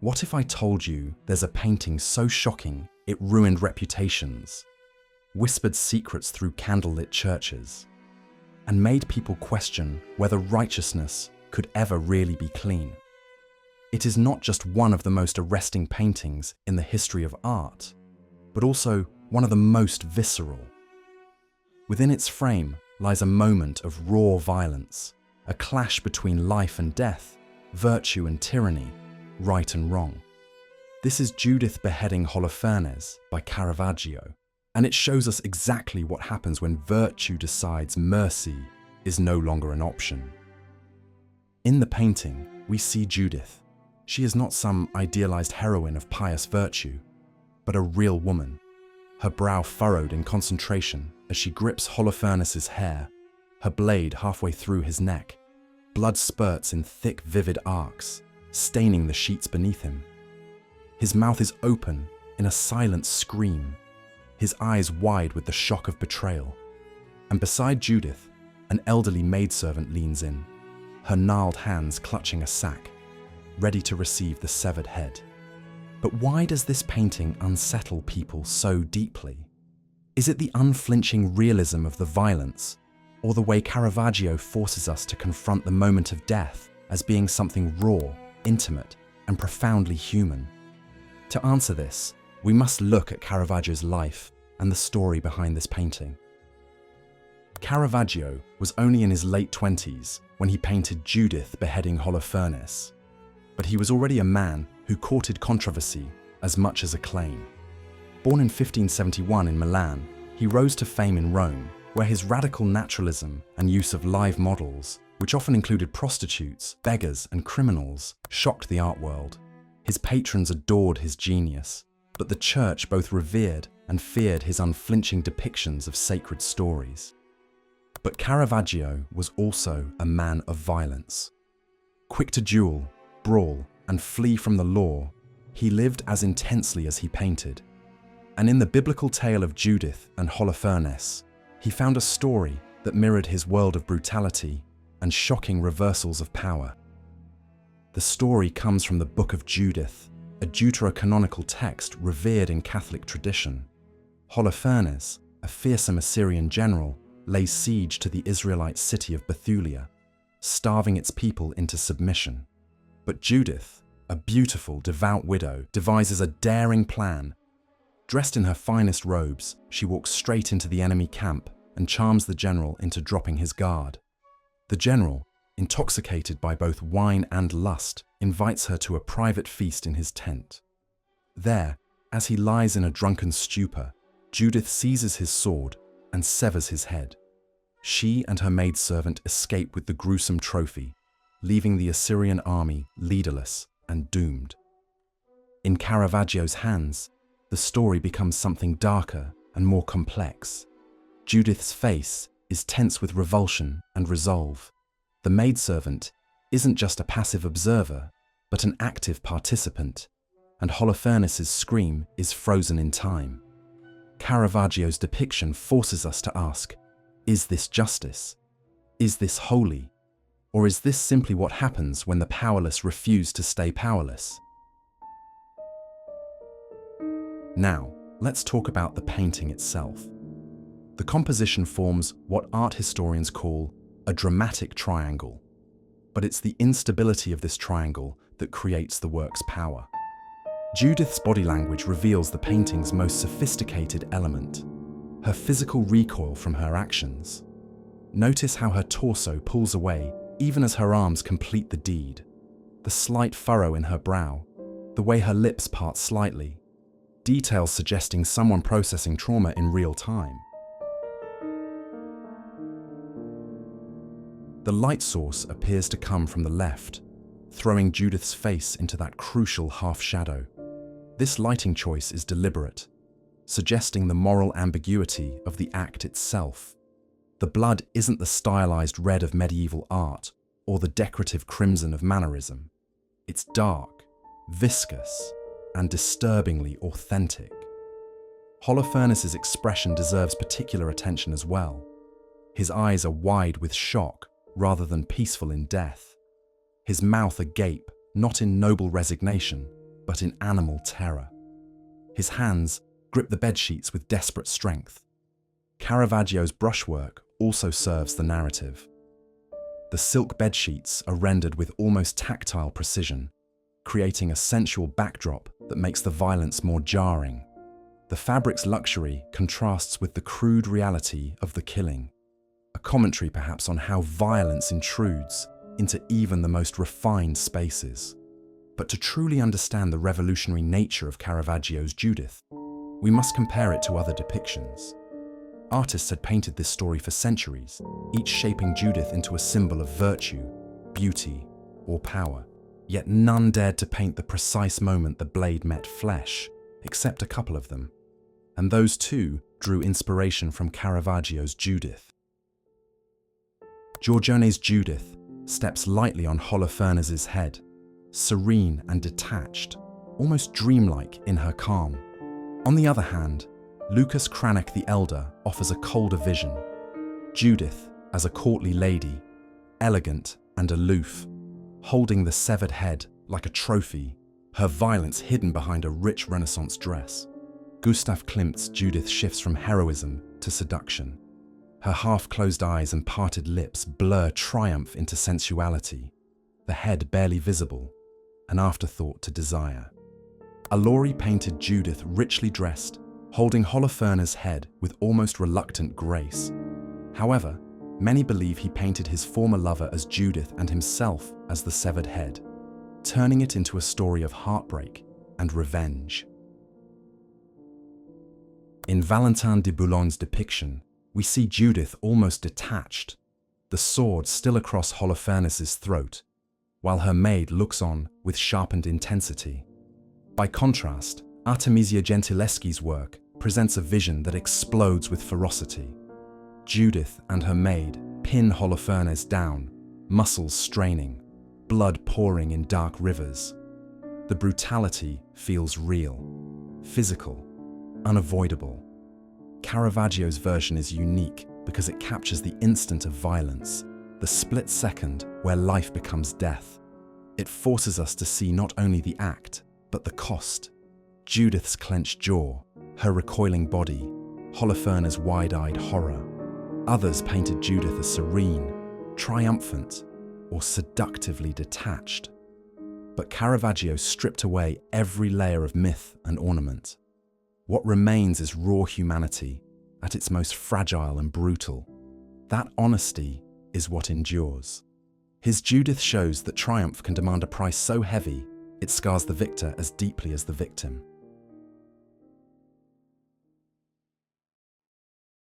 What if I told you there's a painting so shocking it ruined reputations, whispered secrets through candlelit churches, and made people question whether righteousness could ever really be clean? It is not just one of the most arresting paintings in the history of art, but also one of the most visceral. Within its frame lies a moment of raw violence, a clash between life and death, virtue and tyranny, right and wrong. This is Judith beheading Holofernes by Caravaggio, and it shows us exactly what happens when virtue decides mercy is no longer an option. In the painting, we see Judith. She is not some idealized heroine of pious virtue, but a real woman, her brow furrowed in concentration as she grips Holofernes' hair, her blade halfway through his neck. Blood spurts in thick, vivid arcs, staining the sheets beneath him. His mouth is open in a silent scream, his eyes wide with the shock of betrayal. And beside Judith, an elderly maidservant leans in, her gnarled hands clutching a sack, ready to receive the severed head. But why does this painting unsettle people so deeply? Is it the unflinching realism of the violence, or the way Caravaggio forces us to confront the moment of death as being something raw, intimate, and profoundly human? To answer this, we must look at Caravaggio's life and the story behind this painting. Caravaggio was only in his late 20s when he painted Judith beheading Holofernes, but he was already a man who courted controversy as much as acclaim. Born in 1571 in Milan, he rose to fame in Rome, where his radical naturalism and use of live models, which often included prostitutes, beggars, and criminals, shocked the art world. His patrons adored his genius, but the church both revered and feared his unflinching depictions of sacred stories. But Caravaggio was also a man of violence. Quick to duel, brawl, and flee from the law, he lived as intensely as he painted. And in the biblical tale of Judith and Holofernes, he found a story that mirrored his world of brutality and shocking reversals of power. The story comes from the Book of Judith, a deuterocanonical text revered in Catholic tradition. Holofernes, a fearsome Assyrian general, lays siege to the Israelite city of Bethulia, starving its people into submission. But Judith, a beautiful, devout widow, devises a daring plan. Dressed in her finest robes, she walks straight into the enemy camp and charms the general into dropping his guard. The general, intoxicated by both wine and lust, invites her to a private feast in his tent. There, as he lies in a drunken stupor, Judith seizes his sword and severs his head. She and her maidservant escape with the gruesome trophy, leaving the Assyrian army leaderless and doomed. In Caravaggio's hands, the story becomes something darker and more complex. Judith's face is tense with revulsion and resolve. The maidservant isn't just a passive observer, but an active participant, and Holofernes' scream is frozen in time. Caravaggio's depiction forces us to ask, is this justice? Is this holy? Or is this simply what happens when the powerless refuse to stay powerless? Now, let's talk about the painting itself. The composition forms what art historians call a dramatic triangle, but it's the instability of this triangle that creates the work's power. Judith's body language reveals the painting's most sophisticated element, her physical recoil from her actions. Notice how her torso pulls away even as her arms complete the deed, the slight furrow in her brow, the way her lips part slightly, details suggesting someone processing trauma in real time. The light source appears to come from the left, throwing Judith's face into that crucial half-shadow. This lighting choice is deliberate, suggesting the moral ambiguity of the act itself. The blood isn't the stylized red of medieval art or the decorative crimson of mannerism. It's dark, viscous, and disturbingly authentic. Holofernes' expression deserves particular attention as well. His eyes are wide with shock rather than peaceful in death. His mouth agape, not in noble resignation, but in animal terror. His hands grip the bedsheets with desperate strength. Caravaggio's brushwork also serves the narrative. The silk bedsheets are rendered with almost tactile precision, creating a sensual backdrop that makes the violence more jarring. The fabric's luxury contrasts with the crude reality of the killing, a commentary perhaps on how violence intrudes into even the most refined spaces. But to truly understand the revolutionary nature of Caravaggio's Judith, we must compare it to other depictions. Artists had painted this story for centuries, each shaping Judith into a symbol of virtue, beauty, or power. Yet none dared to paint the precise moment the blade met flesh, except a couple of them. And those too drew inspiration from Caravaggio's Judith. Giorgione's Judith steps lightly on Holofernes' head, serene and detached, almost dreamlike in her calm. On the other hand, Lucas Cranach the Elder offers a colder vision. Judith as a courtly lady, elegant and aloof, holding the severed head like a trophy, her violence hidden behind a rich Renaissance dress. Gustav Klimt's Judith shifts from heroism to seduction. Her half-closed eyes and parted lips blur triumph into sensuality, the head barely visible, an afterthought to desire. Allori painted Judith richly dressed, holding Holofernes' head with almost reluctant grace. However, many believe he painted his former lover as Judith and himself as the severed head, turning it into a story of heartbreak and revenge. In Valentin de Boulogne's depiction, we see Judith almost detached, the sword still across Holofernes' throat, while her maid looks on with sharpened intensity. By contrast, Artemisia Gentileschi's work presents a vision that explodes with ferocity. Judith and her maid pin Holofernes down, muscles straining, blood pouring in dark rivers. The brutality feels real, physical, unavoidable. Caravaggio's version is unique because it captures the instant of violence, the split second where life becomes death. It forces us to see not only the act, but the cost. Judith's clenched jaw, her recoiling body, Holofernes' wide-eyed horror. Others painted Judith as serene, triumphant, or seductively detached. But Caravaggio stripped away every layer of myth and ornament. What remains is raw humanity, at its most fragile and brutal. That honesty is what endures. His Judith shows that triumph can demand a price so heavy, it scars the victor as deeply as the victim.